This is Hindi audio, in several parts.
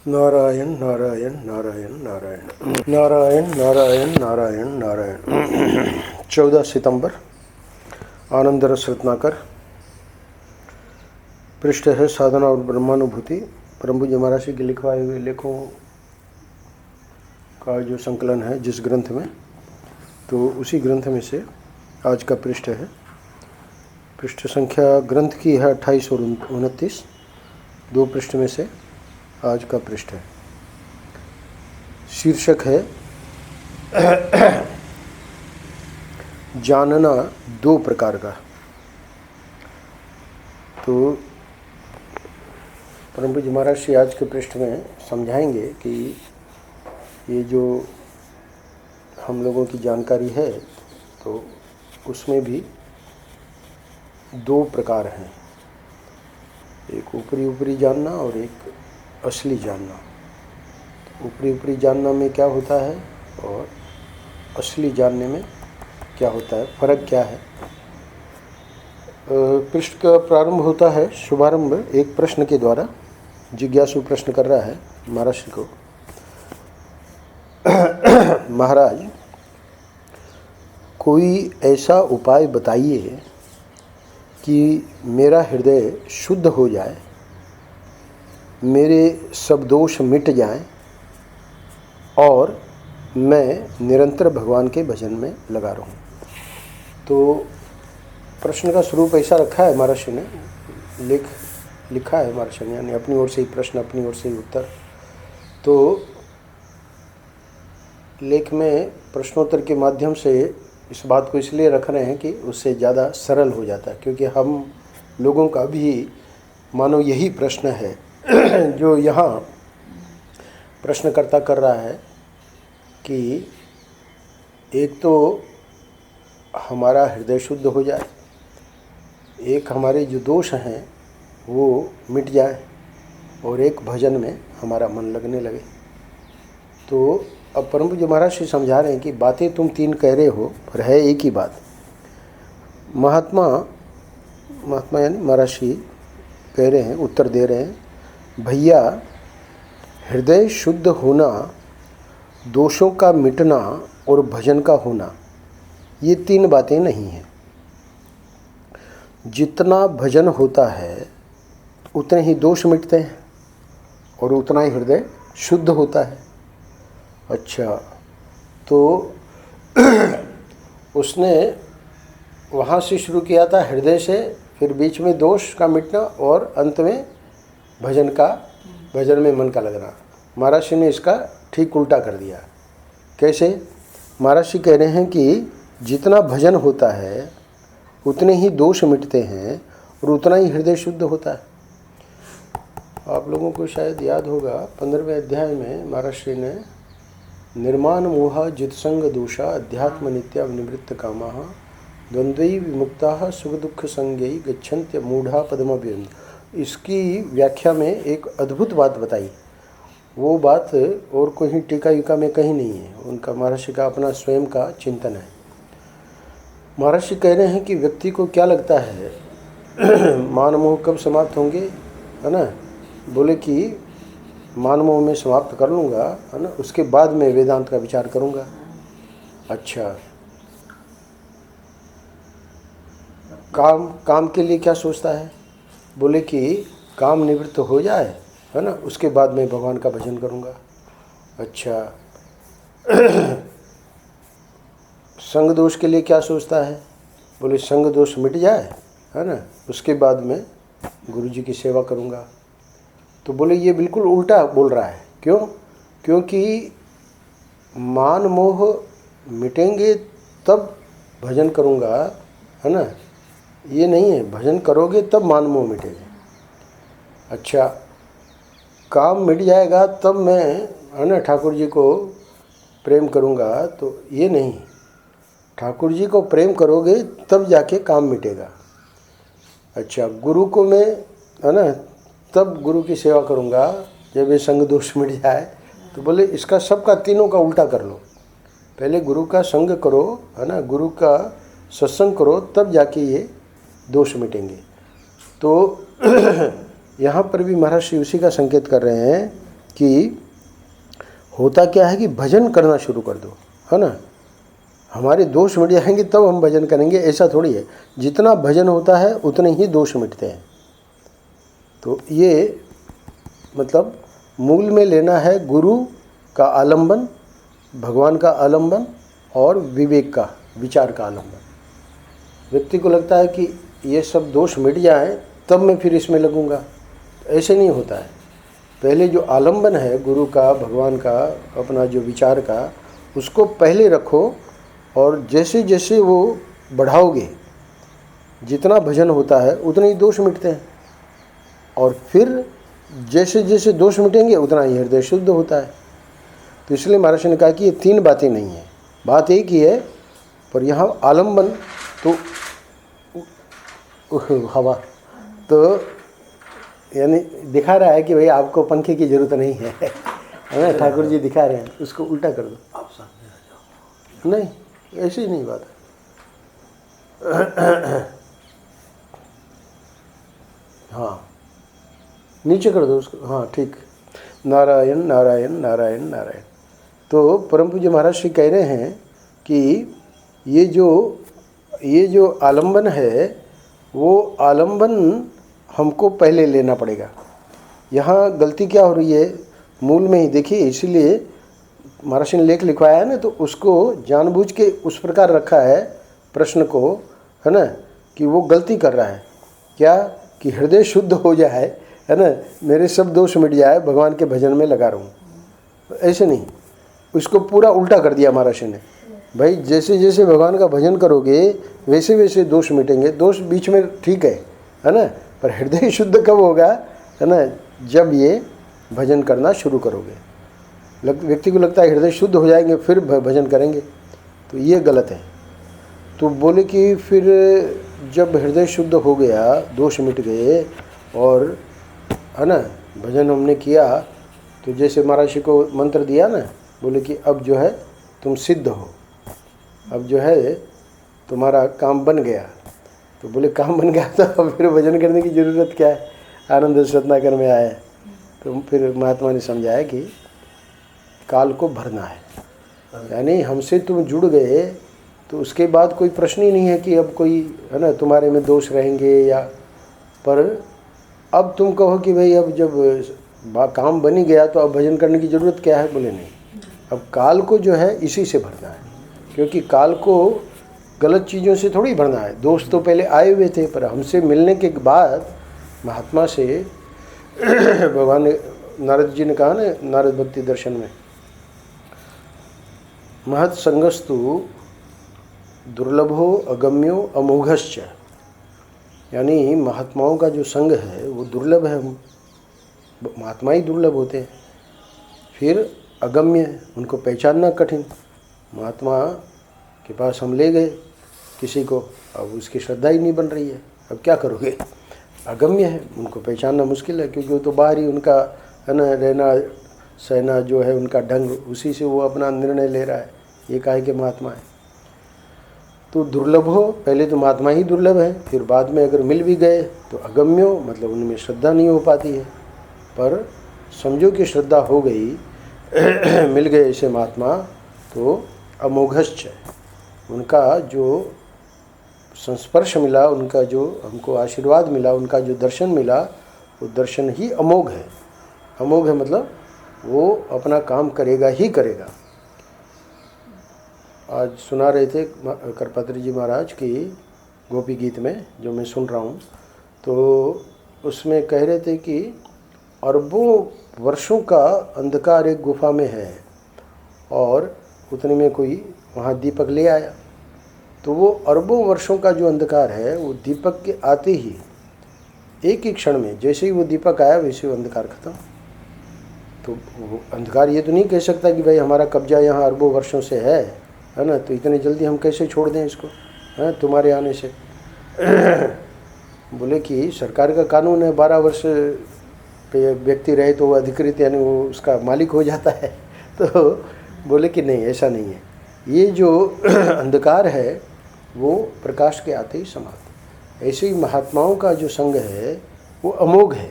नारायण नारायण नारायण नारायण नारायण नारायण नारायण नारायण 14 सितंबर आनंद रस रत्नाकर। पृष्ठ है साधना और ब्रह्मानुभूति। परम पूज्य महाराज के लिखवाए हुए लेखों का जो संकलन है जिस ग्रंथ में, तो उसी ग्रंथ में से आज का पृष्ठ है। पृष्ठ संख्या ग्रंथ की है 28 और 29। दो पृष्ठ में से आज का पृष्ठ है। शीर्षक है जानना दो प्रकार का। तो परम पूज्य महाराज श्री आज के पृष्ठ में समझाएंगे कि ये जो हम लोगों की जानकारी है तो उसमें भी दो प्रकार हैं, एक ऊपरी ऊपरी जानना और एक असली जानना। ऊपरी ऊपरी जानना में क्या होता है और असली जानने में क्या होता है, फर्क क्या है। पृष्ठ का प्रारंभ होता है, शुभारंभ एक प्रश्न के द्वारा। जिज्ञासु प्रश्न कर रहा है महाराज को, महाराज कोई ऐसा उपाय बताइए कि मेरा हृदय शुद्ध हो जाए, मेरे सब दोष मिट जाएं और मैं निरंतर भगवान के भजन में लगा रहूं। तो प्रश्न का स्वरूप ऐसा रखा है महर्षि ने, लिखा है महर्षि ने, यानी अपनी ओर से ही प्रश्न, अपनी ओर से ही उत्तर। तो लेख में प्रश्नोत्तर के माध्यम से इस बात को इसलिए रख रहे हैं कि उससे ज़्यादा सरल हो जाता है, क्योंकि हम लोगों का भी मानो यही प्रश्न है जो यहाँ प्रश्नकर्ता कर रहा है कि एक तो हमारा हृदय शुद्ध हो जाए, एक हमारे जो दोष हैं वो मिट जाए और एक भजन में हमारा मन लगने लगे। तो अब परम पूज्य महाराज जी समझा रहे हैं कि बातें तुम तीन कह रहे हो पर है एक ही बात। महात्मा यानी महाराज जी कह रहे हैं, उत्तर दे रहे हैं, भैया हृदय शुद्ध होना, दोषों का मिटना और भजन का होना, ये तीन बातें नहीं हैं। जितना भजन होता है उतने ही दोष मिटते हैं और उतना ही हृदय शुद्ध होता है। अच्छा, तो उसने वहाँ से शुरू किया था हृदय से, फिर बीच में दोष का मिटना और अंत में भजन में मन का लगना। महाराज जी ने इसका ठीक उल्टा कर दिया। कैसे? महाराज जी कह रहे हैं कि जितना भजन होता है उतने ही दोष मिटते हैं और उतना ही हृदय शुद्ध होता है। आप लोगों को शायद याद होगा 15वें अध्याय में महाराज जी ने निर्माण मोह जितसंग दोषा अध्यात्म नित्या निवृत्त कामा द्वंद्वई विमुक्ता सुख दुख संज्ञई गच्छन्त्य मूढ़ा पद्मभ्यं, इसकी व्याख्या में एक अद्भुत बात बताई। वो बात और कोई टीका वीका में कहीं नहीं है, उनका महर्षि का अपना स्वयं का चिंतन है। महर्षि कह रहे हैं कि व्यक्ति को क्या लगता है मान मोह कब समाप्त होंगे, है ना? बोले कि मान मोह में समाप्त कर लूँगा, है ना, उसके बाद मैं वेदांत का विचार करूँगा। अच्छा, काम के लिए क्या सोचता है? बोले कि काम निवृत्त हो जाए, है ना, उसके बाद मैं भगवान का भजन करूँगा। अच्छा, संग दोष के लिए क्या सोचता है? बोले संग दोष मिट जाए, है ना, उसके बाद मैं गुरु जी की सेवा करूँगा। तो बोले ये बिल्कुल उल्टा बोल रहा है। क्यों? क्योंकि मान मोह मिटेंगे तब भजन करूँगा, है ना, ये नहीं है भजन करोगे तब मान मोह मिटेगा। अच्छा, काम मिट जाएगा तब मैं, है ना, ठाकुर जी को प्रेम करूँगा, तो ये नहीं। ठाकुर जी को प्रेम करोगे तब जाके काम मिटेगा। अच्छा, गुरु को मैं, है ना, तब गुरु की सेवा करूँगा जब ये संग दोष मिट जाए। तो बोले इसका सबका तीनों का उल्टा कर लो। पहले गुरु का संग करो, है ना, गुरु का सत्संग करो, तब जाके ये दोष मिटेंगे। तो यहाँ पर भी महर्षि उसी का संकेत कर रहे हैं कि होता क्या है कि भजन करना शुरू कर दो, है ना। हमारे दोष मिट जाएंगे तब हम भजन करेंगे, ऐसा थोड़ी है। जितना भजन होता है उतने ही दोष मिटते हैं। तो ये मतलब मूल में लेना है गुरु का आलंबन, भगवान का आलंबन और विवेक का, विचार का आलंबन। व्यक्ति को लगता है कि ये सब दोष मिट जाएं तब मैं फिर इसमें लगूंगा, ऐसे नहीं होता है। पहले जो आलंबन है गुरु का, भगवान का, अपना जो विचार का, उसको पहले रखो और जैसे जैसे वो बढ़ाओगे, जितना भजन होता है उतने ही दोष मिटते हैं। और फिर जैसे जैसे दोष मिटेंगे उतना ही हृदय शुद्ध होता है। तो इसलिए महाराज ने कहा कि ये 3 बातें नहीं है, बात एक ही है, पर यहाँ आलंबन तो हवा तो यानी दिखा रहा है कि भाई आपको पंखे की जरूरत नहीं है, है ना। ठाकुर जी दिखा रहे हैं, उसको उल्टा कर दो। आप सामने आ जाओ। नहीं, ऐसी ही नहीं बात है। हाँ, नीचे कर दो उसको। हाँ ठीक, नारायण नारायण नारायण नारायण। तो परम पूज्य महाराज श्री कह रहे हैं कि ये जो आलंबन है वो आलंबन हमको पहले लेना पड़ेगा। यहाँ गलती क्या हो रही है मूल में ही देखिए, इसीलिए महाराज ने लेख लिखवाया है ना, तो उसको जानबूझ के उस प्रकार रखा है प्रश्न को, है ना, कि वो गलती कर रहा है क्या, कि हृदय शुद्ध हो जाए, है ना, मेरे सब दोष मिट जाए, भगवान के भजन में लगा रहूँ। ऐसे नहीं, उसको पूरा उल्टा कर दिया महाराज ने। भाई जैसे जैसे भगवान का भजन करोगे वैसे वैसे दोष मिटेंगे। दोष बीच में ठीक है ना, पर हृदय शुद्ध कब होगा, है ना, जब ये भजन करना शुरू करोगे। व्यक्ति को लगता है हृदय शुद्ध हो जाएंगे फिर भजन करेंगे, तो ये गलत है। तो बोले कि फिर जब हृदय शुद्ध हो गया, दोष मिट गए और, है ना, भजन हमने किया, तो जैसे महाराज जी को मंत्र दिया ना, बोले कि अब जो है तुम सिद्ध हो, अब जो है तुम्हारा काम बन गया। तो बोले काम बन गया तो फिर भजन करने की ज़रूरत क्या है, आनंद रत्नाकर में आया। तो फिर महात्मा ने समझाया कि काल को भरना है, यानी हमसे तुम जुड़ गए तो उसके बाद कोई प्रश्न ही नहीं है कि अब कोई, है ना, तुम्हारे में दोष रहेंगे या, पर अब तुम कहो कि भाई अब जब काम बन ही गया तो अब भजन करने की ज़रूरत क्या है। बोले नहीं, अब काल को जो है इसी से भरना है, क्योंकि काल को गलत चीज़ों से थोड़ी भरना है। दोस्त तो पहले आए हुए थे, पर हमसे मिलने के बाद महात्मा से भगवान ने, नारद जी ने कहा ना, नारद भक्ति दर्शन में, महत संगस्तु दुर्लभो अगम्यो अमोघश्च, यानी महात्माओं का जो संग है वो दुर्लभ है। महात्मा ही दुर्लभ होते हैं। फिर अगम्य है, उनको पहचानना कठिन। महात्मा के पास हम ले गए किसी को, अब उसकी श्रद्धा ही नहीं बन रही है, अब क्या करोगे। अगम्य है, उनको पहचानना मुश्किल है, क्योंकि वो तो बाहर ही उनका, है ना, रहना सहना जो है उनका ढंग, उसी से वो अपना निर्णय ले रहा है। ये काहे के महात्मा है। तो दुर्लभ हो, पहले तो महात्मा ही दुर्लभ है, फिर बाद में अगर मिल भी गए तो अगम्यो, मतलब उनमें श्रद्धा नहीं हो पाती है। पर समझो कि श्रद्धा हो गई, मिल गए ऐसे महात्मा, तो अमोघश्च है, उनका जो संस्पर्श मिला, उनका जो हमको आशीर्वाद मिला, उनका जो दर्शन मिला, वो दर्शन ही अमोघ है। अमोघ है मतलब वो अपना काम करेगा ही करेगा। आज सुना रहे थे करपात्री जी महाराज की गोपी गीत में, जो मैं सुन रहा हूँ, तो उसमें कह रहे थे कि अरबों वर्षों का अंधकार एक गुफा में है और उतने में कोई वहाँ दीपक ले आया। तो वो अरबों वर्षों का जो अंधकार है, वो दीपक के आते ही एक ही क्षण में, जैसे ही वो दीपक आया वैसे वो अंधकार खत्म। तो वो अंधकार ये तो नहीं कह सकता कि भाई हमारा कब्जा यहाँ अरबों वर्षों से है ना, तो इतनी जल्दी हम कैसे छोड़ दें इसको, है तुम्हारे आने से। बोले कि सरकार का कानून है 12 वर्ष पे व्यक्ति रहे तो वो अधिकृत, यानी वो उसका मालिक हो जाता है। तो बोले कि नहीं, ऐसा नहीं है। ये जो अंधकार है वो प्रकाश के आते ही समाप्त। ऐसे ही महात्माओं का जो संग है वो अमोघ है।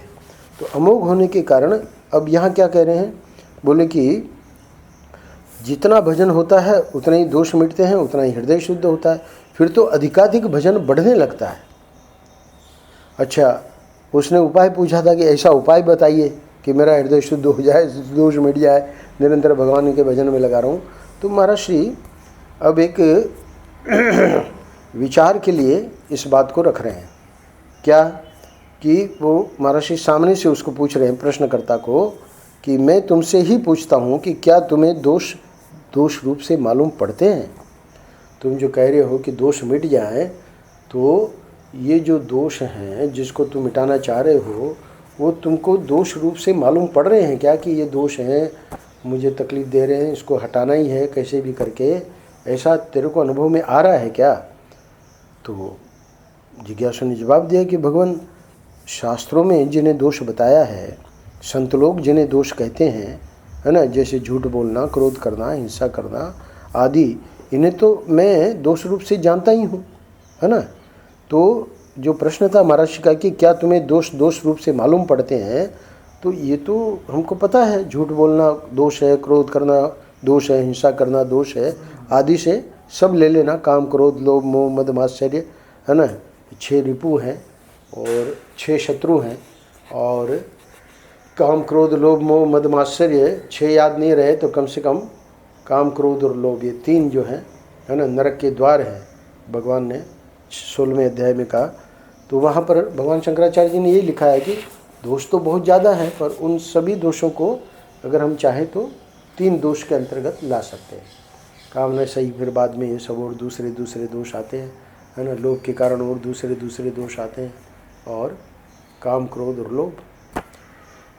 तो अमोघ होने के कारण अब यहाँ क्या कह रहे हैं बोले कि जितना भजन होता है उतना ही दोष मिटते हैं, उतना ही हृदय शुद्ध होता है, फिर तो अधिकाधिक भजन बढ़ने लगता है। अच्छा, उसने उपाय पूछा था कि ऐसा उपाय बताइए कि मेरा हृदय शुद्ध हो जाए, दोष मिट जाए, निरंतर भगवान के भजन में लगा रहा हूँ। तो महाराज श्री अब एक विचार के लिए इस बात को रख रहे हैं, क्या कि वो महाराज श्री सामने से उसको पूछ रहे हैं, प्रश्नकर्ता को, कि मैं तुमसे ही पूछता हूँ कि क्या तुम्हें दोष रूप से मालूम पड़ते हैं? तुम जो कह रहे हो कि दोष मिट जाए, तो ये जो दोष हैं जिसको तुम मिटाना चाह रहे हो, वो तुमको दोष रूप से मालूम पड़ रहे हैं क्या कि ये दोष हैं, मुझे तकलीफ़ दे रहे हैं, इसको हटाना ही है कैसे भी करके, ऐसा तेरे को अनुभव में आ रहा है क्या? तो जिज्ञासु ने जवाब दिया कि भगवान, शास्त्रों में जिन्हें दोष बताया है, संत लोग जिन्हें दोष कहते हैं, है ना, जैसे झूठ बोलना, क्रोध करना, हिंसा करना आदि, इन्हें तो मैं दोष रूप से जानता ही हूँ, है ना। तो जो प्रश्न था महाराज जी का कि क्या तुम्हें दोष रूप से मालूम पड़ते हैं, तो ये तो हमको पता है, झूठ बोलना दोष है, क्रोध करना दोष है, हिंसा करना दोष है, आदि से सब ले लेना, काम क्रोध लोभ मोह मद मात्सर्य, है ना, 6 रिपु हैं और 6 शत्रु हैं, और काम क्रोध लोभ मोह मद मात्सर्य 6 याद नहीं रहे तो कम से कम काम क्रोध और लोभ, ये 3 जो हैं, है ना, नरक के द्वार हैं, भगवान ने 16वें अध्याय में कहा। तो वहाँ पर भगवान शंकराचार्य जी ने ये लिखा है कि दोष तो बहुत ज़्यादा है, पर उन सभी दोषों को अगर हम चाहें तो 3 दोष के अंतर्गत ला सकते हैं। कामना सही, फिर बाद में ये सब और दूसरे दोष आते हैं, है ना, लोभ के कारण और दूसरे दोष आते हैं, और काम क्रोध और लोभ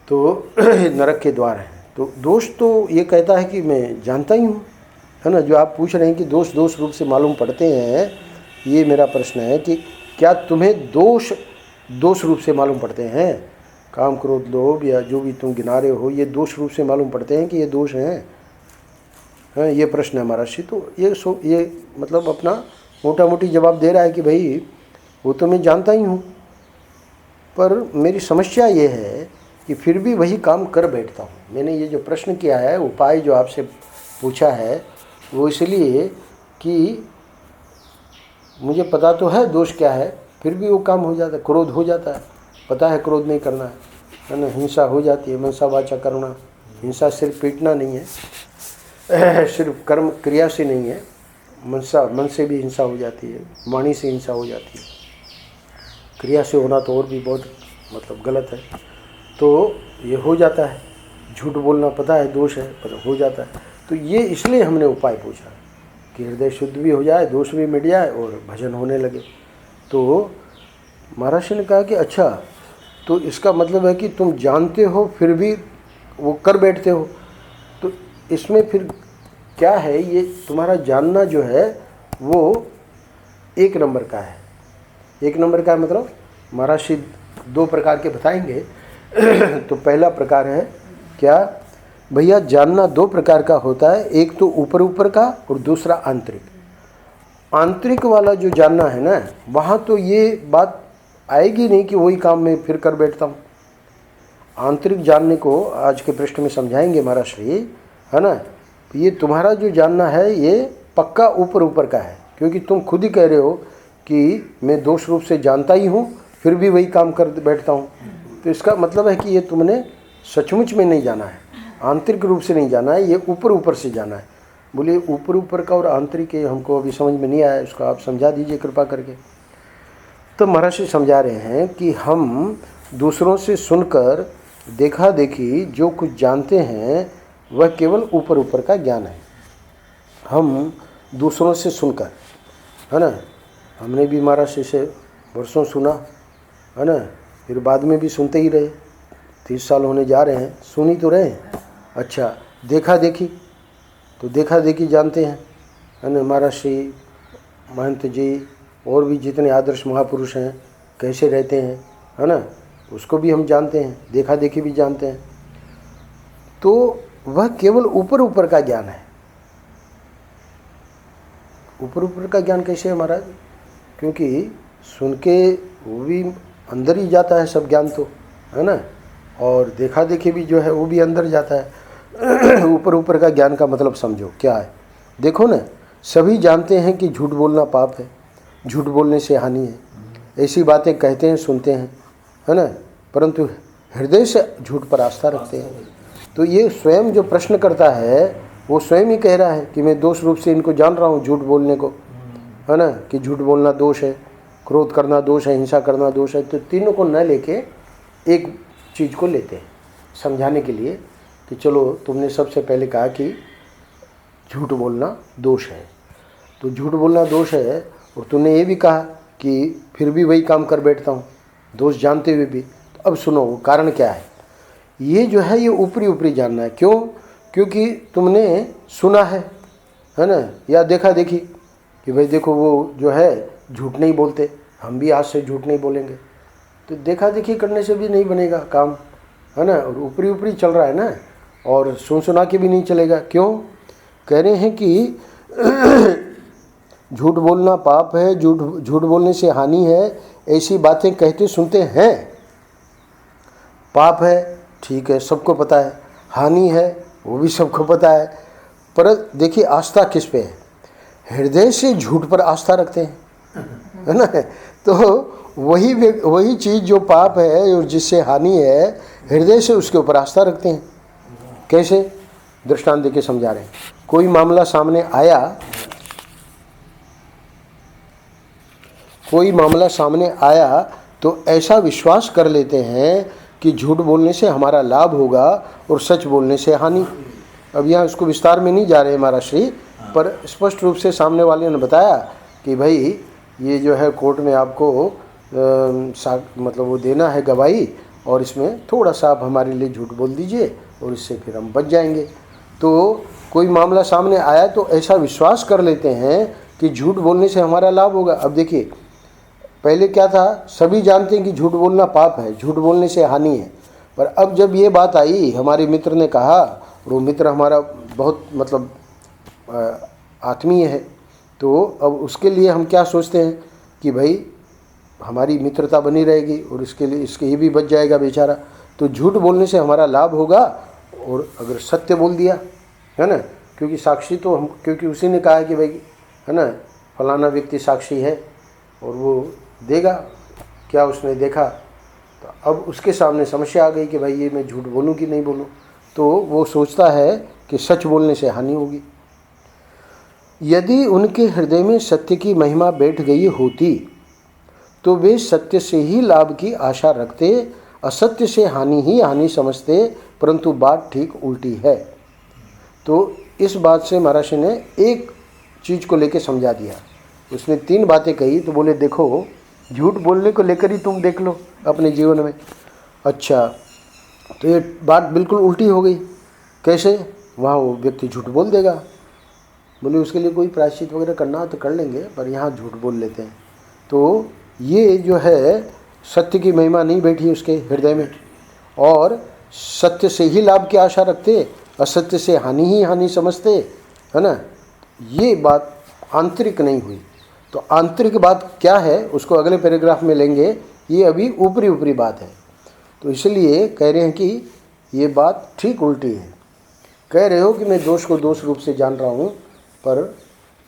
तो नरक के द्वार हैं। तो दोष तो ये कहता है कि मैं जानता ही हूँ, है ना। जो आप पूछ रहे हैं कि दोष रूप से मालूम पड़ते हैं, ये मेरा प्रश्न है कि क्या तुम्हें दोष रूप से मालूम पड़ते हैं? काम क्रोध लोभ या जो भी तुम गिना रहे हो, ये दोष रूप से मालूम पड़ते हैं कि ये दोष हैं? ये प्रश्न है महाराज जी। तो ये मतलब अपना मोटा मोटी जवाब दे रहा है कि भाई वो तो मैं जानता ही हूँ, पर मेरी समस्या ये है कि फिर भी वही काम कर बैठता हूँ। मैंने ये जो प्रश्न किया है, उपाय जो आपसे पूछा है, वो इसलिए कि मुझे पता तो है दोष क्या है, फिर भी वो काम हो जाता है, क्रोध हो जाता है, पता है क्रोध नहीं करना है ना, हिंसा हो जाती है, मनसा वाचा करना। हिंसा सिर्फ पीटना नहीं है, सिर्फ कर्म क्रिया से नहीं है, मन से भी हिंसा हो जाती है, वाणी से हिंसा हो जाती है, क्रिया से होना तो और भी बहुत मतलब गलत है। तो ये हो जाता है, झूठ बोलना पता है दोष है, पर हो जाता है। तो ये इसलिए हमने उपाय पूछा कि हृदय शुद्ध भी हो जाए, दोष भी मिट जाए और भजन होने लगे। तो महाराज ने कहा कि अच्छा, तो इसका मतलब है कि तुम जानते हो फिर भी वो कर बैठते हो, तो इसमें फिर क्या है? ये तुम्हारा जानना जो है वो 1 नंबर का है। 1 नंबर का मतलब महाराज 2 प्रकार के बताएंगे। तो पहला प्रकार है क्या भैया, जानना 2 प्रकार का होता है, एक तो ऊपर का और दूसरा आंतरिक। आंतरिक वाला जो जानना है ना, वहाँ तो ये बात आएगी नहीं कि वही काम मैं फिर कर बैठता हूँ। आंतरिक जानने को आज के पृष्ठ में समझाएंगे महाराज श्री, है ना। ये तुम्हारा जो जानना है ये पक्का ऊपर का है, क्योंकि तुम खुद ही कह रहे हो कि मैं दोष रूप से जानता ही हूँ, फिर भी वही काम कर बैठता हूँ। तो इसका मतलब है कि ये तुमने सचमुच में नहीं जाना है, आंतरिक रूप से नहीं जाना है, ये ऊपर से जाना है। बोलिए ऊपर का और आंतरिक हमको अभी समझ में नहीं आया, इसको आप समझा दीजिए कृपा करके। तो महाराज जी समझा रहे हैं कि हम दूसरों से सुनकर देखा देखी जो कुछ जानते हैं वह केवल ऊपर का ज्ञान है। हम दूसरों से सुनकर, है ना, हमने भी महाराज जी से वर्षों सुना, है ना, फिर बाद में भी सुनते ही रहे, 30 साल होने जा रहे हैं, सुन ही तो रहे हैं। अच्छा, देखा देखी जानते हैं, है ना, महाराज श्री महंत जी और भी जितने आदर्श महापुरुष हैं कैसे रहते हैं, है ना, उसको भी हम जानते हैं, देखा देखी भी जानते हैं। तो वह केवल ऊपर का ज्ञान है। ऊपर का ज्ञान कैसे है महाराज? क्योंकि सुन के वो भी अंदर ही जाता है सब ज्ञान तो, है ना, और देखा देखी भी जो है वो भी अंदर जाता है। ऊपर ऊपर का ज्ञान का मतलब समझो क्या है। देखो ना, सभी जानते हैं कि झूठ बोलना पाप है, झूठ बोलने से हानि है, ऐसी बातें कहते हैं, सुनते हैं, है ना, परंतु हृदय से झूठ पर आस्था रखते हैं। तो ये स्वयं जो प्रश्न करता है वो स्वयं ही कह रहा है कि मैं दोष रूप से इनको जान रहा हूँ झूठ बोलने को, है ना, कि झूठ बोलना दोष है, क्रोध करना दोष है, हिंसा करना दोष है। तो तीनों को न लेके एक चीज़ को लेते हैं समझाने के लिए कि चलो तुमने सबसे पहले कहा कि झूठ बोलना दोष है, तो झूठ बोलना दोष है, और तूने ये भी कहा कि फिर भी वही काम कर बैठता हूँ दोष जानते हुए भी। तो अब सुनो वो कारण क्या है। ये जो है ये ऊपरी ऊपरी जानना है। क्यों? क्योंकि तुमने सुना है ना, या देखा देखी कि भाई देखो वो जो है झूठ नहीं बोलते, हम भी आज से झूठ नहीं बोलेंगे। तो देखा देखी करने से भी नहीं बनेगा काम, है ना, और ऊपरी ऊपरी चल रहा है ना, और सुन सुना के भी नहीं चलेगा। क्यों? कह रहे हैं कि झूठ बोलना पाप है, झूठ बोलने से हानि है, ऐसी बातें कहते सुनते हैं। पाप है ठीक है, सबको पता है, हानि है वो भी सबको पता है, पर देखिए आस्था किस पे है? हृदय से झूठ पर आस्था रखते हैं, है ना। तो वही चीज़ जो पाप है और जिससे हानि है, हृदय से उसके ऊपर आस्था रखते हैं। कैसे? दृष्टांत देके समझा रहे हैं। कोई मामला सामने आया तो ऐसा विश्वास कर लेते हैं कि झूठ बोलने से हमारा लाभ होगा और सच बोलने से हानि। अब यहाँ उसको विस्तार में नहीं जा रहे महाराज श्री, पर स्पष्ट रूप से सामने वाले ने बताया कि भाई ये जो है कोर्ट में आपको मतलब वो देना है गवाही, और इसमें थोड़ा सा आप हमारे लिए झूठ बोल दीजिए और इससे फिर हम बच जाएंगे। तो कोई मामला सामने आया तो ऐसा विश्वास कर लेते हैं कि झूठ बोलने से हमारा लाभ होगा। अब देखिए पहले क्या था, सभी जानते हैं कि झूठ बोलना पाप है, झूठ बोलने से हानि है, पर अब जब ये बात आई, हमारे मित्र ने कहा, और वो मित्र हमारा बहुत मतलब आत्मीय है, तो अब उसके लिए हम क्या सोचते हैं कि भाई हमारी मित्रता बनी रहेगी और इसके ये भी बच जाएगा बेचारा, तो झूठ बोलने से हमारा लाभ होगा। और अगर सत्य बोल दिया, है ना, क्योंकि साक्षी तो हम, क्योंकि उसी ने कहा है कि भाई, है ना, फलाना व्यक्ति साक्षी है और वो देगा क्या उसने देखा, तो अब उसके सामने समस्या आ गई कि भाई ये मैं झूठ बोलूं कि नहीं बोलूं। तो वो सोचता है कि सच बोलने से हानि होगी। यदि उनके हृदय में सत्य की महिमा बैठ गई होती तो वे सत्य से ही लाभ की आशा रखते, असत्य से हानि ही हानि समझते, परंतु बात ठीक उल्टी है। तो इस बात से महाराज ने एक चीज़ को लेकर समझा दिया। उसने 3 बातें कही, तो बोले देखो झूठ बोलने को लेकर ही तुम देख लो अपने जीवन में। अच्छा, तो ये बात बिल्कुल उल्टी हो गई। कैसे? वहाँ वो व्यक्ति झूठ बोल देगा, बोले उसके लिए कोई प्रायश्चित वगैरह करना हो तो कर लेंगे, पर यहाँ झूठ बोल लेते हैं। तो ये जो है सत्य की महिमा नहीं बैठी उसके हृदय में, और सत्य से ही लाभ की आशा रखते, असत्य से हानि ही हानि समझते, है ना। ये बात आंतरिक नहीं हुई। तो आंतरिक बात क्या है उसको अगले पैराग्राफ में लेंगे, ये अभी ऊपरी ऊपरी बात है। तो इसलिए कह रहे हैं कि ये बात ठीक उल्टी है। कह रहे हो कि मैं दोष को दोष रूप से जान रहा हूँ, पर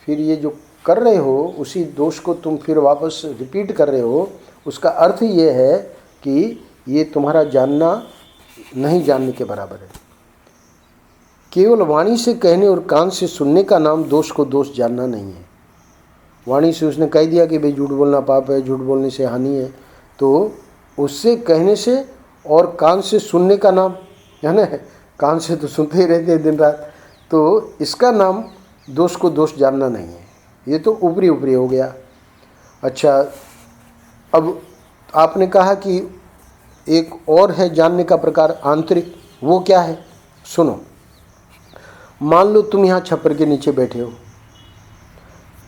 फिर ये जो कर रहे हो उसी दोष को तुम फिर वापस रिपीट कर रहे हो। उसका अर्थ ये है कि ये तुम्हारा जानना नहीं जानने के बराबर है। केवल वाणी से कहने और कान से सुनने का नाम दोष को दोष जानना नहीं है। वाणी से उसने कह दिया कि भाई झूठ बोलना पाप है, झूठ बोलने से हानि है, तो उससे कहने से और कान से सुनने का नाम, है ना, कान से तो सुनते ही रहते हैं दिन रात, तो इसका नाम दोष को दोष जानना नहीं है। ये तो ऊपरी ऊपरी हो गया। अच्छा, अब आपने कहा कि एक और है जानने का प्रकार आंतरिक, वो क्या है? सुनो, मान लो तुम यहाँ छप्पर के नीचे बैठे हो,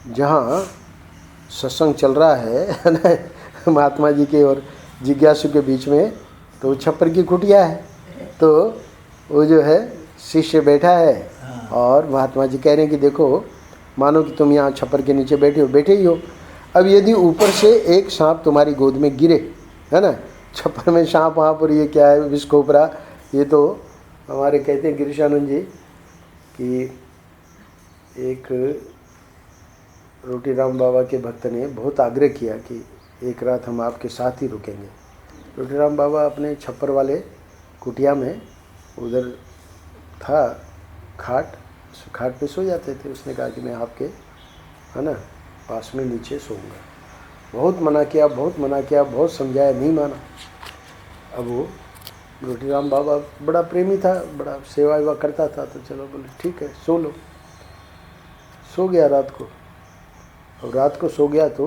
जहाँ सत्संग चल रहा है ना, महात्मा जी के और जिज्ञासु के बीच में, तो छप्पर की कुटिया है, तो वो जो है शिष्य बैठा है और महात्मा जी कह रहे हैं कि देखो, मानो कि तुम यहाँ छप्पर के नीचे बैठे ही हो। अब यदि ऊपर से एक सांप तुम्हारी गोद में गिरे, है ना, छप्पर में सांप वहाँ पर, ये क्या है, विष खोपरा, ये तो हमारे कहते हैं गिरीशानंद जी कि एक रोटी राम बाबा के भक्त ने बहुत आग्रह किया कि एक रात हम आपके साथ ही रुकेंगे। रोटी राम बाबा अपने छप्पर वाले कुटिया में उधर था खाट पे सो जाते थे। उसने कहा कि मैं आपके है ना पास में नीचे सोऊंगा। बहुत मना किया, बहुत समझाया, नहीं माना। अब वो रोटी राम बाबा बड़ा प्रेमी था, बड़ा सेवा वेवा करता था, तो चलो बोले ठीक है सो लो। सो गया रात को। और रात को सो गया तो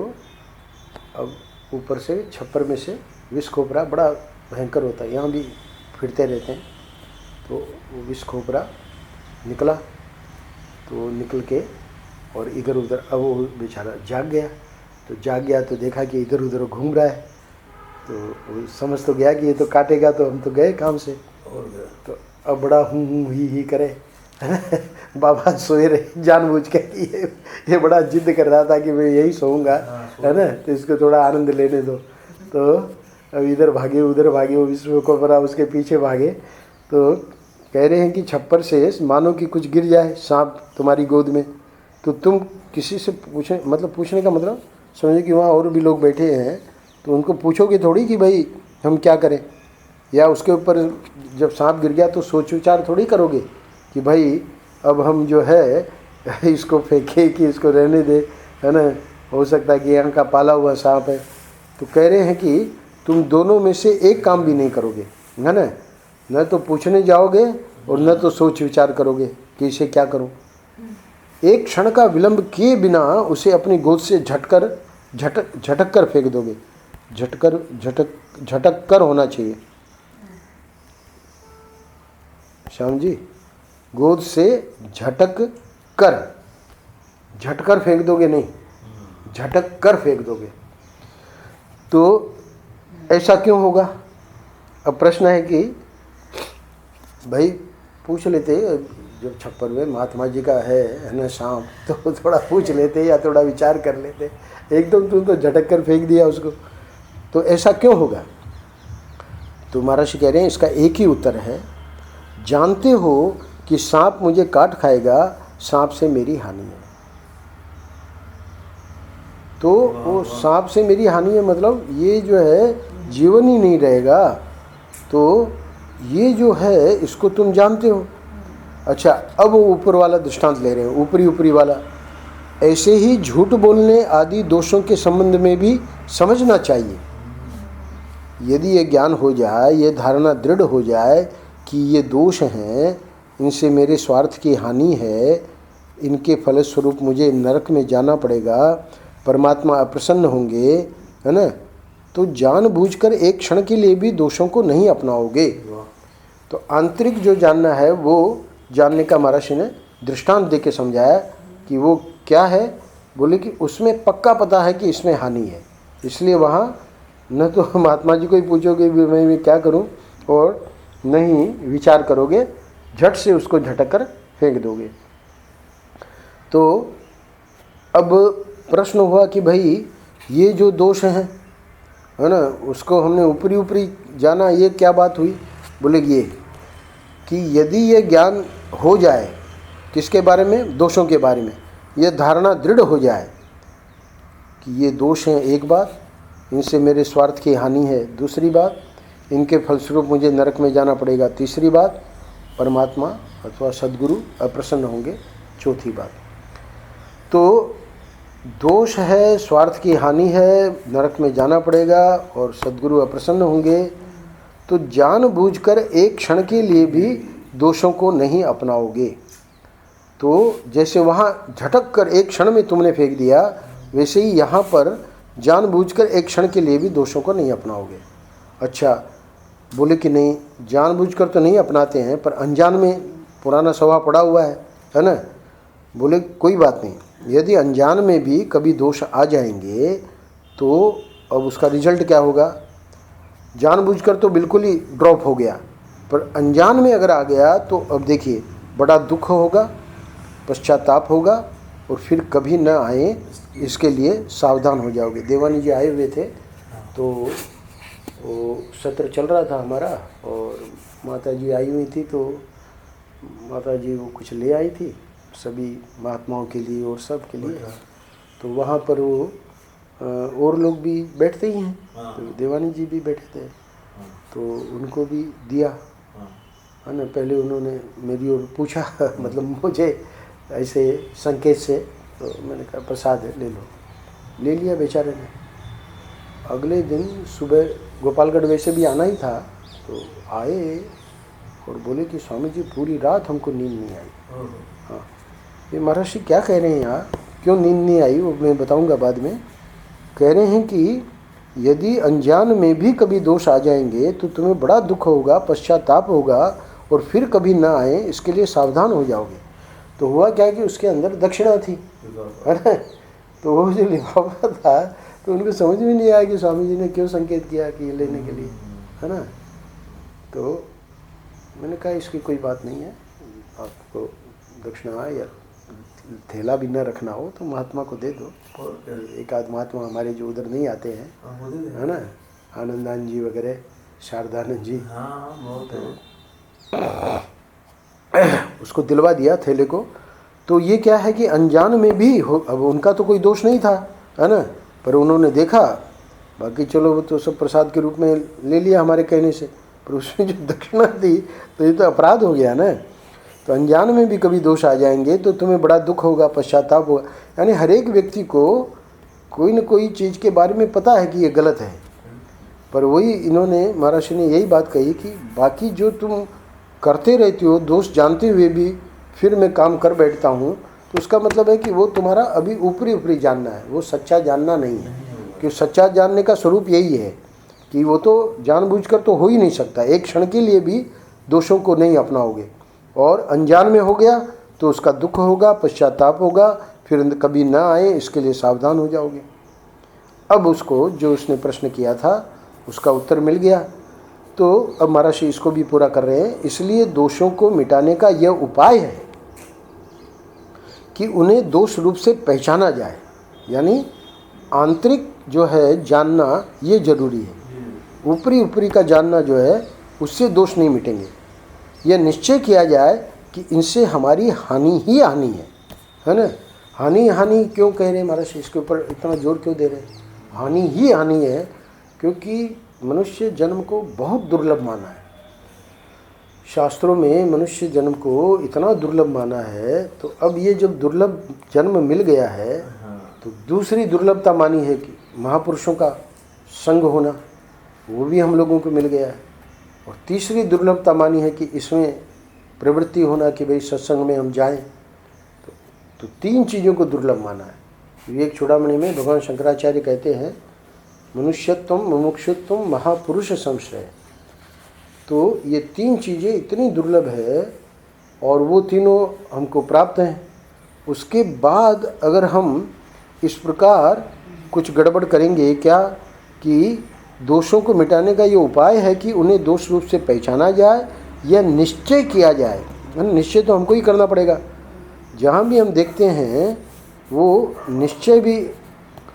अब ऊपर से छप्पर में से विष खोपरा बड़ा भयंकर होता है, यहाँ भी फिरते रहते हैं, तो वो विष खोपरा निकला। तो निकल के और इधर उधर, अब वो बेचारा जाग गया तो देखा कि इधर उधर घूम रहा है। तो वो समझ तो गया कि ये तो काटेगा, तो हम तो गए काम से। तो अब बड़ा हूँ ही करे बाबा सोए रहे जानबूझ के। ये बड़ा जिद कर रहा था कि मैं यही सोऊंगा, है ना, तो इसको थोड़ा आनंद लेने दो। तो अब इधर भागे उधर भागे, वो विश्व को बड़ा उसके पीछे भागे। तो कह रहे हैं कि छप्पर से मानो कि कुछ गिर जाए सांप तुम्हारी गोद में, तो तुम किसी से पूछे, मतलब पूछने का मतलब समझे कि वहाँ और भी लोग बैठे हैं, तो उनको पूछोगे थोड़ी कि भाई हम क्या करें, या उसके ऊपर जब सांप गिर गया तो सोच विचार थोड़ी करोगे कि भाई अब हम जो है इसको फेंके कि इसको रहने दे, है ना, हो सकता है कि यहाँ का पाला हुआ सांप है। तो कह रहे हैं कि तुम दोनों में से एक काम भी नहीं करोगे, है ना, न तो पूछने जाओगे और न तो सोच विचार करोगे कि इसे क्या करूं। एक क्षण का विलंब किए बिना उसे अपनी गोद से झटक कर फेंक दोगे। झटक कर होना चाहिए श्याम जी, गोद से झटकर फेंक दोगे नहीं, झटक कर फेंक दोगे। तो ऐसा क्यों होगा? अब प्रश्न है कि भाई पूछ लेते, जब छप्पर में महात्मा जी का है ना सांप, तो थोड़ा पूछ लेते या थोड़ा विचार कर लेते। एकदम तुम तो झटक कर फेंक दिया उसको, तो ऐसा क्यों होगा? तो महर्षि कह रहे हैं इसका एक ही उत्तर है, जानते हो कि सांप मुझे काट खाएगा, सांप से मेरी हानि है। तो वो सांप से मेरी हानि है मतलब ये जो है जीवन ही नहीं रहेगा, तो ये जो है इसको तुम जानते हो। अच्छा, अब वो ऊपर वाला दृष्टांत ले रहे हैं, ऊपरी वाला। ऐसे ही झूठ बोलने आदि दोषों के संबंध में भी समझना चाहिए। यदि ये ज्ञान हो जाए, ये धारणा दृढ़ हो जाए कि ये दोष हैं, इनसे मेरे स्वार्थ की हानि है, इनके फलस्वरूप मुझे नरक में जाना पड़ेगा, परमात्मा अप्रसन्न होंगे, है ना, तो जानबूझकर एक क्षण के लिए भी दोषों को नहीं अपनाओगे। तो आंतरिक जो जानना है वो जानने का महर्षि ने दृष्टांत दे के समझाया कि वो क्या है। बोले कि उसमें पक्का पता है कि इसमें हानि है, इसलिए वहाँ न तो महात्मा जी को ही पूछोगे भी मैं क्या करूं, और नहीं विचार करोगे, झट से उसको झटक कर फेंक दोगे। तो अब प्रश्न हुआ कि भाई ये जो दोष हैं, है ना, उसको हमने ऊपरी जाना, ये क्या बात हुई? बोले ये कि यदि ये ज्ञान हो जाए, किसके बारे में? दोषों के बारे में। ये धारणा दृढ़ हो जाए कि ये दोष हैं, एक बात, इनसे मेरे स्वार्थ की हानि है, दूसरी बात, इनके फलस्वरूप मुझे नरक में जाना पड़ेगा, तीसरी बात, परमात्मा अथवा सद्गुरु अप्रसन्न होंगे, चौथी बात। तो दोष है, स्वार्थ की हानि है, नरक में जाना पड़ेगा और सद्गुरु अप्रसन्न होंगे, तो जानबूझकर एक क्षण के लिए भी दोषों को नहीं अपनाओगे। तो जैसे वहाँ झटक कर एक क्षण में तुमने फेंक दिया, वैसे ही यहाँ पर जानबूझकर एक क्षण के लिए भी दोषों को नहीं अपनाओगे। अच्छा, बोले कि नहीं, जानबूझकर तो नहीं अपनाते हैं, पर अनजान में पुराना स्वभाव पड़ा हुआ है ना। बोले कोई बात नहीं, यदि अनजान में भी कभी दोष आ जाएंगे तो अब उसका रिजल्ट क्या होगा? जानबूझकर तो बिल्कुल ही ड्रॉप हो गया, पर अनजान में अगर आ गया तो अब देखिए बड़ा दुख होगा, पश्चाताप होगा, और फिर कभी न आए इसके लिए सावधान हो जाओगे। देवानी जी आए हुए थे, तो वो सत्र चल रहा था हमारा, और माता जी आई हुई थी, तो माता जी वो कुछ ले आई थी सभी महात्माओं के लिए और सब के लिए। तो वहाँ पर वो और लोग भी बैठते ही हैं, तो देवानी जी भी बैठे थे, तो उनको भी दिया, है ना। पहले उन्होंने मेरी ओर पूछा मतलब मुझे ऐसे संकेत से, तो मैंने कहा प्रसाद है ले लो, ले लिया बेचारे ने। अगले दिन सुबह गोपालगढ़ वैसे भी आना ही था, तो आए और बोले कि स्वामी जी पूरी रात हमको नींद नहीं आई। हाँ, ये महर्षि क्या कह रहे हैं यहाँ, क्यों नींद नहीं आई वो मैं बताऊँगा बाद में। कह रहे हैं कि यदि अनजान में भी कभी दोष आ जाएंगे तो तुम्हें बड़ा दुख होगा, पश्चाताप होगा और फिर कभी ना आए, इसके लिए सावधान हो जाओगे। तो हुआ क्या कि उसके अंदर दक्षिणा थी, है ना। तो वो जो लिफाफा था, तो उनको समझ में नहीं आया कि स्वामी जी ने क्यों संकेत किया कि ये लेने के लिए, है ना। तो मैंने कहा इसकी कोई बात नहीं है, आपको दक्षिणा या थैला भी न रखना हो तो महात्मा को दे दो। एक आध महात्मा हमारे जो उधर नहीं आते हैं, है ना, आनंदानंद जी वगैरह, शारदानंद जी, उसको दिलवा दिया थैले को। तो ये क्या है कि अनजान में भी हो, अब उनका तो कोई दोष नहीं था, है ना, पर उन्होंने देखा, बाकी चलो वो तो सब प्रसाद के रूप में ले लिया हमारे कहने से, पर उसमें जो दक्षिणा थी तो ये तो अपराध हो गया ना। तो अनजान में भी कभी दोष आ जाएंगे तो तुम्हें बड़ा दुख होगा, पश्चाताप होगा। यानी हर एक व्यक्ति को कोई न कोई चीज़ के बारे में पता है कि ये गलत है, पर वही इन्होंने महाराज ने यही बात कही कि बाकी जो तुम करते रहते हो दोष जानते हुए भी फिर मैं काम कर बैठता हूँ, तो उसका मतलब है कि वो तुम्हारा अभी ऊपरी ऊपरी जानना है, वो सच्चा जानना नहीं है। कि सच्चा जानने का स्वरूप यही है कि वो तो जानबूझकर तो हो ही नहीं सकता, एक क्षण के लिए भी दोषों को नहीं अपनाओगे, और अनजान में हो गया तो उसका दुख होगा, पश्चाताप होगा, फिर कभी ना आए, इसके लिए सावधान हो जाओगे। अब उसको जो उसने प्रश्न किया था उसका उत्तर मिल गया। तो अब महाराज इसको भी पूरा कर रहे हैं। इसलिए दोषों को मिटाने का यह उपाय है कि उन्हें दोष रूप से पहचाना जाए, यानी आंतरिक जो है जानना ये जरूरी है। ऊपरी ऊपरी का जानना जो है उससे दोष नहीं मिटेंगे। यह निश्चय किया जाए कि इनसे हमारी हानि ही हानि है ना। हानि हानि क्यों कह रहे हैं महाराज, इसके ऊपर इतना जोर क्यों दे रहे हैं। हानि ही हानि है क्योंकि मनुष्य जन्म को बहुत दुर्लभ माना है। शास्त्रों में मनुष्य जन्म को इतना दुर्लभ माना है, तो अब ये जब दुर्लभ जन्म मिल गया है तो दूसरी दुर्लभता मानी है कि महापुरुषों का संग होना, वो भी हम लोगों को मिल गया है। और तीसरी दुर्लभता मानी है कि इसमें प्रवृत्ति होना कि भाई सत्संग में हम जाएं। तो तीन चीज़ों को दुर्लभ माना है। विवेक चूड़ामणि में भगवान शंकराचार्य कहते हैं मनुष्यत्व, मुमुक्षुत्व, महापुरुष संश्रय। तो ये तीन चीज़ें इतनी दुर्लभ है और वो तीनों हमको प्राप्त हैं। उसके बाद अगर हम इस प्रकार कुछ गड़बड़ करेंगे क्या कि दोषों को मिटाने का ये उपाय है कि उन्हें दोष रूप से पहचाना जाए या निश्चय किया जाए। निश्चय तो हमको ही करना पड़ेगा। जहाँ भी हम देखते हैं वो निश्चय भी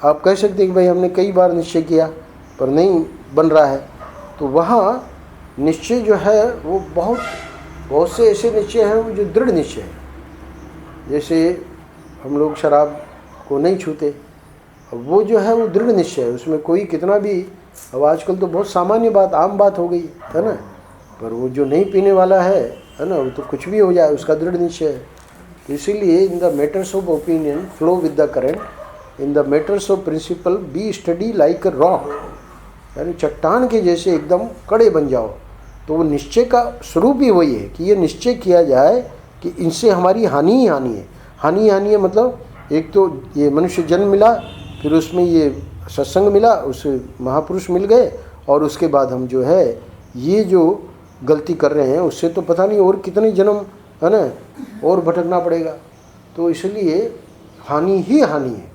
आप कह सकते हैं कि भाई हमने कई बार निश्चय किया पर नहीं बन रहा है, तो वहाँ निश्चय जो है वो बहुत से ऐसे निश्चय हैं वो जो दृढ़ निश्चय है। जैसे हम लोग शराब को नहीं छूते, अब वो जो है वो दृढ़ निश्चय है, उसमें कोई कितना भी, अब आजकल तो बहुत सामान्य बात, आम बात हो गई है ना, पर वो जो नहीं पीने वाला है ना, वो तो कुछ भी हो जाए उसका दृढ़ निश्चय है। तो इसीलिए in the matters of opinion flow with the current, in the matters of principle be steady like a rock, यानी चट्टान के जैसे एकदम कड़े बन जाओ। तो वो निश्चय का स्वरूप ही वही है कि ये निश्चय किया जाए कि इनसे हमारी हानि ही हानि है। हानि हानि है मतलब एक तो ये मनुष्य जन्म मिला, फिर उसमें ये सत्संग मिला, उससे महापुरुष मिल गए, और उसके बाद हम जो है ये जो गलती कर रहे हैं उससे तो पता नहीं और कितने जन्म है ना और भटकना पड़ेगा। तो इसलिए हानि ही हानि है।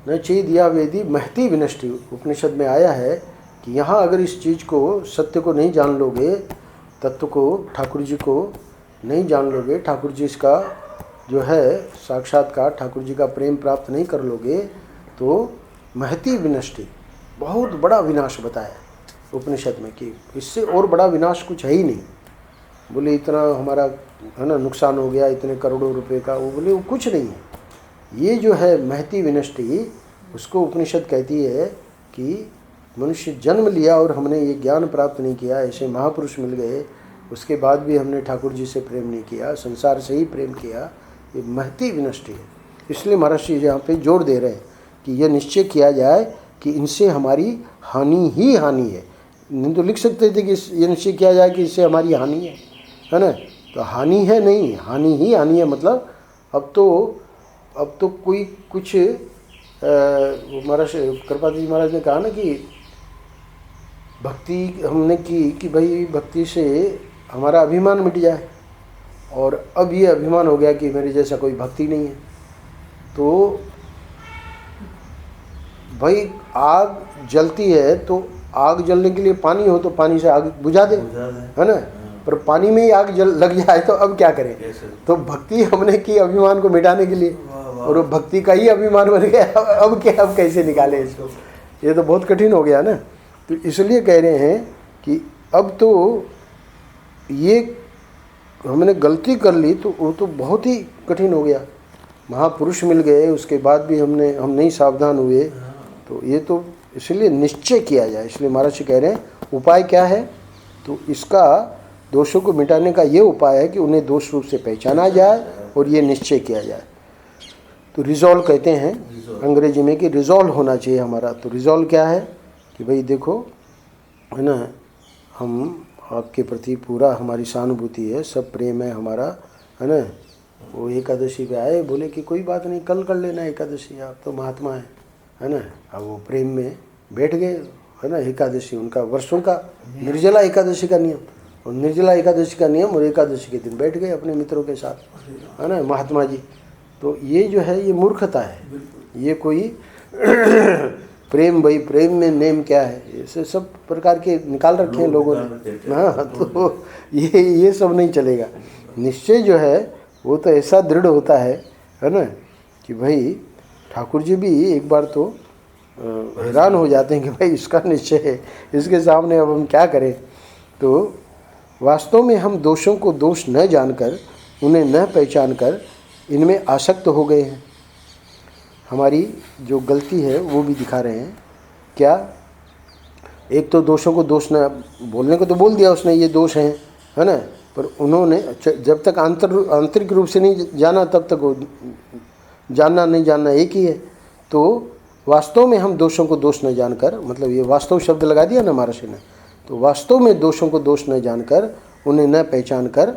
न चेद या वेदी महती विनष्टि, उपनिषद में आया है कि यहाँ अगर इस चीज़ को, सत्य को नहीं जान लोगे, तत्व को, ठाकुर जी को नहीं जान लोगे, ठाकुर जी इसका जो है साक्षात्कार, ठाकुर जी का प्रेम प्राप्त नहीं कर लोगे, तो महती विनष्टि, बहुत बड़ा विनाश बताया। उपनिषद में कि इससे और बड़ा विनाश कुछ है ही नहीं। बोले इतना हमारा है ना नुकसान हो गया, इतने करोड़ों रुपए का, वो बोले वो कुछ नहीं है। ये जो है महती विनष्टि, उसको उपनिषद कहती है कि मनुष्य जन्म लिया और हमने ये ज्ञान प्राप्त नहीं किया, ऐसे महापुरुष मिल गए, उसके बाद भी हमने ठाकुर जी से प्रेम नहीं किया, संसार से ही प्रेम किया, ये महती विनष्टि है। इसलिए महाराज जी यहाँ पे जोर दे रहे हैं कि यह निश्चय किया जाए कि इनसे हमारी हानि ही हानि है। नहीं तो लिख सकते थे कि ये निश्चय किया जाए कि इससे हमारी हानि है ना, तो हानि है नहीं, हानि ही हानि है। मतलब अब तो कोई कुछ महाराज कृपाती जी महाराज ने कहा ना कि भक्ति हमने की कि भाई भक्ति से हमारा अभिमान मिट जाए, और अब ये अभिमान हो गया कि मेरे जैसा कोई भक्ति नहीं है। तो भाई आग जलती है तो आग जलने के लिए पानी हो तो पानी से आग बुझा दे, है ना, पर पानी में ही आग लग जाए तो अब क्या करें। तो भक्ति हमने की अभिमान को मिटाने के लिए, और वो भक्ति का ही अभिमान बन गया। अब क्या, अब कैसे निकाले इसको, ये तो बहुत कठिन हो गया ना। तो इसलिए कह रहे हैं कि अब तो ये हमने गलती कर ली तो वो तो बहुत ही कठिन हो गया। महापुरुष मिल गए, उसके बाद भी हम नहीं सावधान हुए, तो ये तो इसलिए निश्चय किया जाए। इसलिए महाराज जी कह रहे हैं उपाय क्या है, तो इसका दोषों को मिटाने का ये उपाय है कि उन्हें दोष रूप से पहचाना जाए और ये निश्चय किया जाए। तो रिजॉल्व कहते हैं अंग्रेजी में कि रिजॉल्व होना चाहिए हमारा। तो रिजॉल्व क्या है कि भाई देखो, है ना, हम आपके प्रति पूरा हमारी सहानुभूति है, सब प्रेम है हमारा, है ना। वो एकादशी पे आए, बोले कि कोई बात नहीं, कल कर लेना एकादशी, आप तो महात्मा है ना। अब वो प्रेम में बैठ गए, है ना। एकादशी उनका वर्षों का निर्जला एकादशी का नियम, और निर्जला एकादशी का नियम, और एकादशी के दिन बैठ गए अपने मित्रों के साथ, है ना, महात्मा जी। तो ये जो है ये मूर्खता है, ये कोई प्रेम, भाई प्रेम में नेम क्या है, ऐसे सब प्रकार के निकाल रखे हैं लोगों ने। हाँ, तो ये सब नहीं चलेगा। निश्चय जो है वो तो ऐसा दृढ़ होता है ना, कि भाई ठाकुर जी भी एक बार तो हैरान हो जाते हैं कि भाई इसका निश्चय है, इसके सामने अब हम क्या करें। तो वास्तव में हम दोषों को दोष न जानकर, उन्हें न पहचान कर इनमें आसक्त हो गए हैं। हमारी जो गलती है वो भी दिखा रहे हैं। क्या, एक तो दोषों को दोष न बोलने को तो बोल दिया उसने, ये दोष हैं, है ना, पर उन्होंने जब तक आंतरिक रूप से नहीं जाना तब तक वो जानना नहीं जानना एक ही है। तो वास्तव में हम दोषों को दोष न जानकर, मतलब ये वास्तव शब्द लगा दिया ना महर्षि ने, तो वास्तव में दोषों को दोष न जानकर, उन्हें न पहचान कर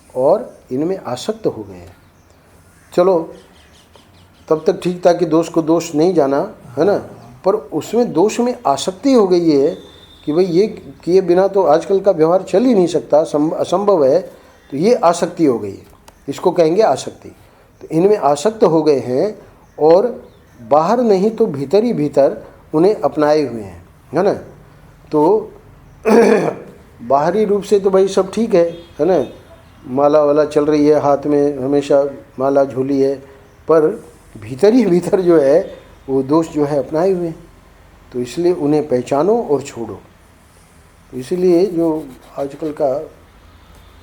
और इनमें आसक्त हो गए हैं। चलो तब तक ठीक था कि दोष को दोष नहीं जाना, है ना, पर उसमें दोष में आसक्ति हो गई है कि भाई ये किए बिना तो आजकल का व्यवहार चल ही नहीं सकता, असंभव है। तो ये आसक्ति हो गई है, इसको कहेंगे आसक्ति। तो इनमें आसक्त हो गए हैं और बाहर नहीं तो भीतर ही भीतर उन्हें अपनाए हुए हैं, है ना। तो बाहरी रूप से तो भाई सब ठीक है ना, माला वाला चल रही है, हाथ में हमेशा माला झोली है, पर भीतर ही भीतर जो है वो दोष जो है अपनाए हुए हैं। तो इसलिए उन्हें पहचानो और छोड़ो। इसलिए जो आजकल का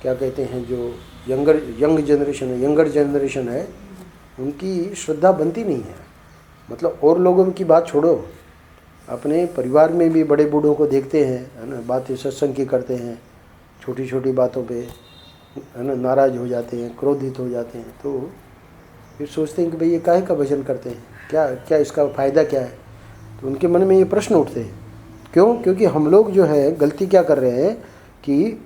क्या कहते हैं, जो यंगर जनरेशन है, उनकी श्रद्धा बनती नहीं है। मतलब और लोगों की बात छोड़ो, अपने परिवार में भी बड़े बूढ़ों को देखते हैं, है ना, बातें सत्संग की करते हैं, छोटी छोटी बातों पे, है ना, नाराज़ हो जाते हैं, क्रोधित हो जाते हैं। तो फिर सोचते हैं कि भाई ये काहे का भजन करते हैं, क्या इसका फ़ायदा क्या है। तो उनके मन में ये प्रश्न उठते हैं। क्यों? क्योंकि हम लोग जो है गलती क्या कर रहे हैं कि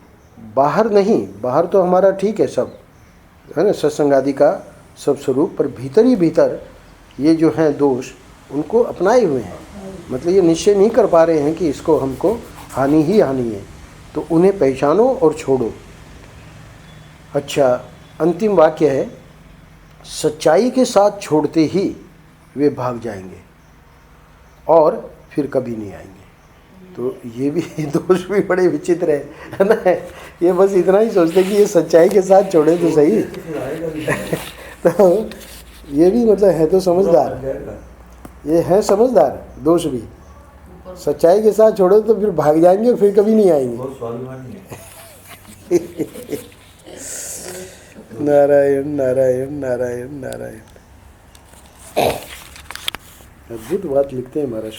बाहर नहीं, बाहर तो हमारा ठीक है सब, है ना, सत्संग आदि का सब स्वरूप, पर भीतर ही भीतर ये जो हैं दोष उनको अपनाए हुए हैं। मतलब ये निश्चय नहीं कर पा रहे हैं कि इसको हमको हानि ही हानि है। तो उन्हें पहचानो और छोड़ो। अच्छा, अंतिम वाक्य है, सच्चाई के साथ छोड़ते ही वे भाग जाएंगे और फिर कभी नहीं आएंगे। तो ये भी दोष भी बड़े विचित्र है ना। ये बस इतना ही सोचते कि ये सच्चाई के साथ छोड़े तो सही। तो ये भी मतलब है तो समझदार, ये है समझदार दोष भी, सच्चाई के साथ छोड़ो तो फिर भाग जाएंगे, फिर कभी नहीं आएंगे। बहुत स्वाभिमानी है। नारायण नारायण नारायण नारायण। अद्भुत बात लिखते हैं महाराज।